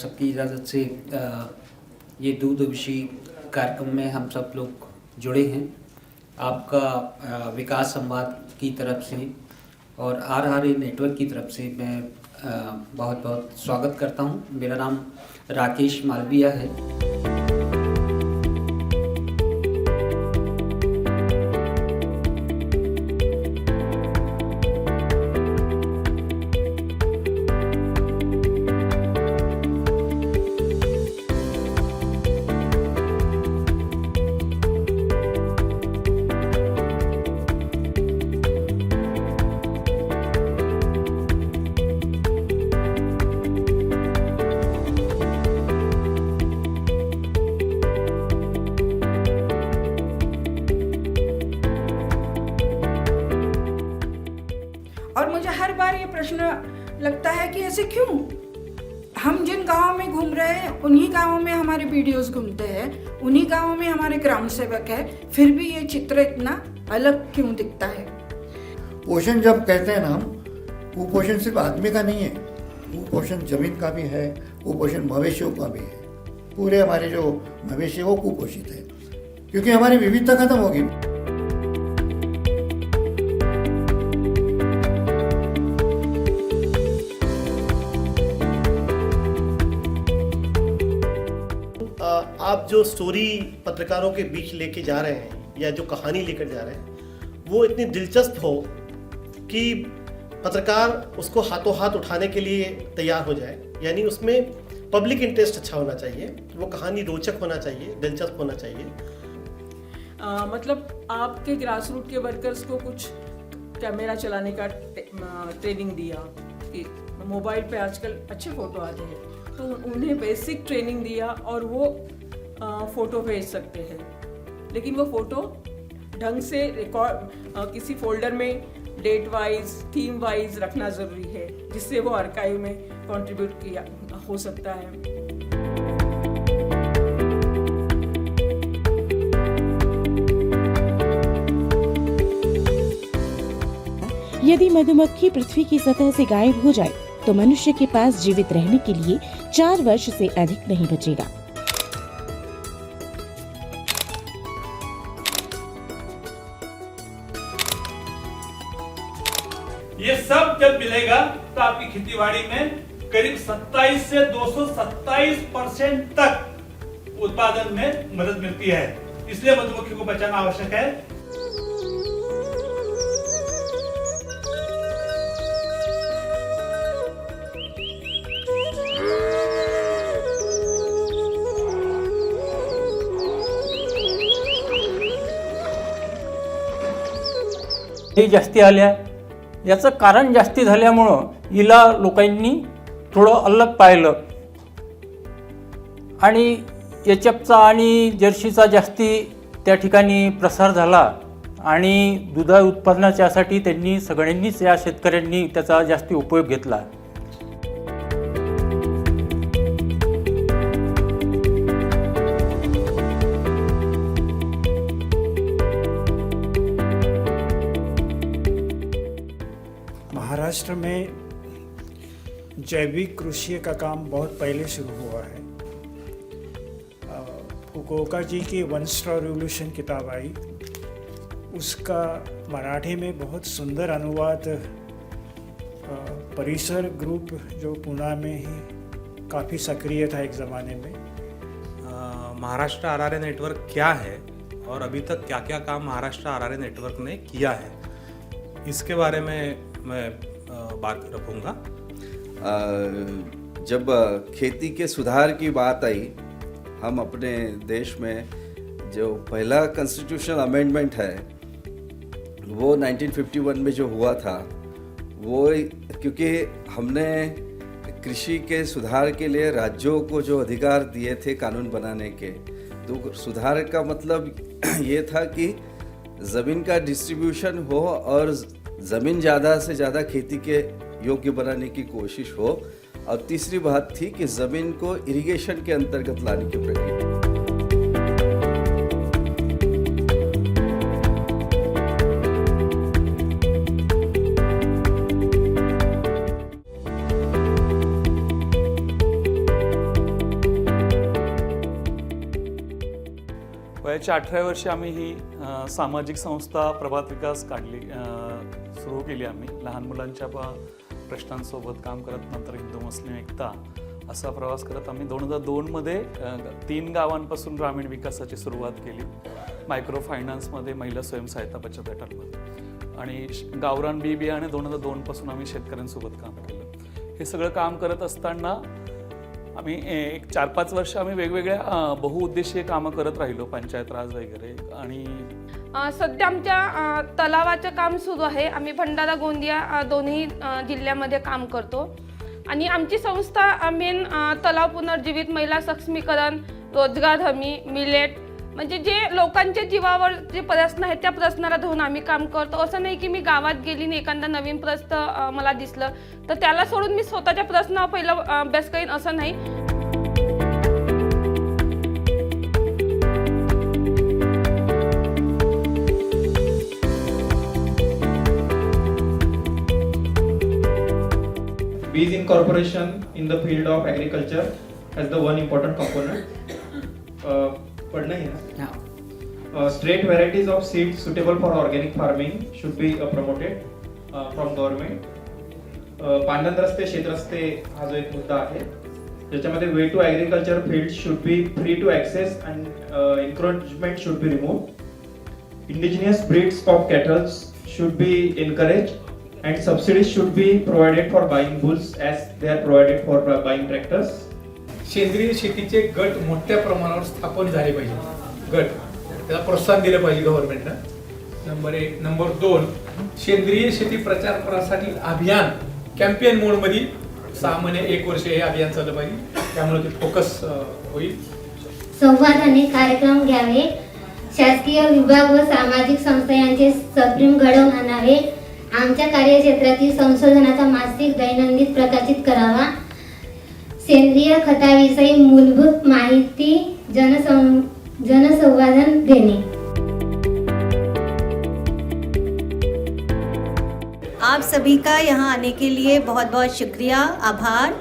सबकी इजाज़त से ये दूरदर्शी कार्यक्रम में हम सब लोग जुड़े हैं। आपका विकास संवाद की तरफ से और RRA नेटवर्क की तरफ से मैं बहुत बहुत स्वागत करता हूं। मेरा नाम राकेश मालवीया है। और मुझे हर बार ये प्रश्न लगता है कि ऐसे क्यों? हम जिन गांवों में घूम रहे हैं उन्हीं गांवों में हमारे वीडियोस घूमते हैं, उन्हीं गांवों में हमारे ग्राम सेवक है, फिर भी ये चित्र इतना अलग क्यों दिखता है? पोषण जब कहते हैं ना हम, कुपोषण सिर्फ आदमी का नहीं है, कुपोषण जमीन का भी है, कुपोषण मवेशियों का भी है। पूरे हमारे जो मवेशी वो कुपोषित है क्योंकि हमारी विविधता खत्म होगी। आप जो स्टोरी पत्रकारों के बीच लेके जा रहे हैं या जो कहानी लेकर जा रहे हैं वो इतनी दिलचस्प हो कि पत्रकार उसको हाथों हाथ उठाने के लिए तैयार हो जाए। यानी उसमें पब्लिक इंटरेस्ट अच्छा होना चाहिए, वो कहानी रोचक होना चाहिए, दिलचस्प होना चाहिए। मतलब आपके ग्रास रूट के वर्कर्स को कुछ कैमरा चलाने का ट्रेनिंग दिया कि मोबाइल पे आजकल अच्छे फ़ोटो आते हैं, तो उन्हें बेसिक ट्रेनिंग दिया और वो फ़ोटो भेज सकते हैं। लेकिन वो फ़ोटो ढंग से रिकॉर्ड किसी फोल्डर में डेट वाइज थीम वाइज रखना ज़रूरी है, जिससे वो आर्काइव में कंट्रीब्यूट किया हो सकता है। यदि मधुमक्खी पृथ्वी की सतह से गायब हो जाए तो मनुष्य के पास जीवित रहने के लिए 4 वर्ष से अधिक नहीं बचेगा। ये सब जब मिलेगा तो आपकी खेतीबाड़ी में करीब 27 से 227% तक उत्पादन में मदद मिलती है। इसलिए मधुमक्खी को बचाना आवश्यक है। जास्ती आल्या, याचं कारण जास्ती झाल्यामुळं हिला लोकांनी थोडं अलग पाहिलं आणि एचएफचा आणि जर्सीचा जास्ती त्या ठिकाणी प्रसार झाला आणि दूध उत्पादनाच्यासाठी त्यांनी सगळ्यांनीच या शेतकऱ्यांनी त्याचा जास्ती उपयोग घेतला। महाराष्ट्र में जैविक कृषि का काम बहुत पहले शुरू हुआ है। फुकुओका जी की 1 स्टार रिवोल्यूशन किताब आई, उसका मराठी में बहुत सुंदर अनुवाद परिसर ग्रुप जो पुणे में ही काफ़ी सक्रिय था एक ज़माने में। महाराष्ट्र RRA नेटवर्क क्या है और अभी तक क्या क्या काम महाराष्ट्र RRA नेटवर्क ने किया है, इसके बारे में मैं बात रखूँगा। जब खेती के सुधार की बात आई, हम अपने देश में जो पहला कॉन्स्टिट्यूशनल अमेंडमेंट है वो 1951 में जो हुआ था, वो क्योंकि हमने कृषि के सुधार के लिए राज्यों को जो अधिकार दिए थे कानून बनाने के, तो सुधार का मतलब ये था कि ज़मीन का डिस्ट्रीब्यूशन हो और ज़मीन ज़्यादा से ज़्यादा खेती के योग्य बनाने की कोशिश हो, और तीसरी बात थी कि ज़मीन को इरिगेशन के अंतर्गत लाने की प्रक्रिया। वयाच्या 18व्या वर्षी आम्ही ही सामाजिक संस्था प्रभात विकास सुरू केली आम्ही. लहान मुलांच्या प्रश्नांसोबत काम करत नंतर हिंदू मुस्लिम एकता असा प्रवास करत आम्ही 2002मध्ये 3 गावांपासून ग्रामीण विकासाची सुरुवात केली. मायक्रो फायनान्समध्ये, महिला स्वयंसहायता बचत गटांमध्ये आणि गावरान बी बियाणे 2002पासून आम्ही शेतकऱ्यांसोबत काम केलं. हे सगळं काम करत असताना आम्ही एक 4-5 वर्ष आम्ही वेगवेगळ्या बहुउद्देशीय कामं करत राहिलो, पंचायत राज वगैरे. आणि सध्या आमच्या तलावाचं काम सुरू आहे. आम्ही भंडारा गोंदिया दोन्ही जिल्ह्यामध्ये काम करतो आणि आमची संस्था मेन तलाव पुनर्जीवित, महिला सक्षमीकरण, रोजगार हमी, मिलेट म्हणजे जे लोकांच्या जीवावर जे प्रश्न आहेत त्या प्रश्नाला धरून आम्ही काम करतो. असं नाही की मी गावात गेली आणि एखादा नवीन प्रश्न मला दिसलं तर त्याला सोडून मी स्वतःच्या प्रश्नावर पहिलं अभ्यास करीन असं नाही. Bees incorporation in the field of agriculture as the one important component. पढ़ना ही है. Straight varieties of seeds suitable for organic farming should be promoted from government. पांढन रस्ते, शेतरस्ते हा जो एक मुद्दा आहे ज्याच्यामध्ये way to agriculture field should be free to access and encroachment should be removed. Indigenous breeds of cattles should be encourage and subsidies should be provided for buying bulls as they are provided for buying tractors. सेंद्रिय शेतीचे गट मोठ्या प्रमाणावर स्थापन झाले पाहिजे. गट त्याला प्रोत्साहन दिलं पाहिजे गव्हर्नमेंटनं. नंबर 1. नंबर 2, सेंद्रिय शेती प्रचार करण्यासाठी अभियान कॅम्पेन मोडमध्ये 6 महिने 1 वर्ष हे अभियान चाललं पाहिजे. त्यामुळे ते फोकस होईल. संवादाने कार्यक्रम घ्यावे. शासकीय विभाग व सामाजिक संस्था यांचे सप्रेम घडवून आणावे. आमच्या कार्यक्षेत्रातील संशोधनाचा मासिक दैनंदिन प्रकाशित करावा. सेंद्रिय खताविषयी मूलभूत माहिती जनसंवादन देणे. आप सभी का यहाँ आने के लिए बहुत बहुत शुक्रिया, आभार.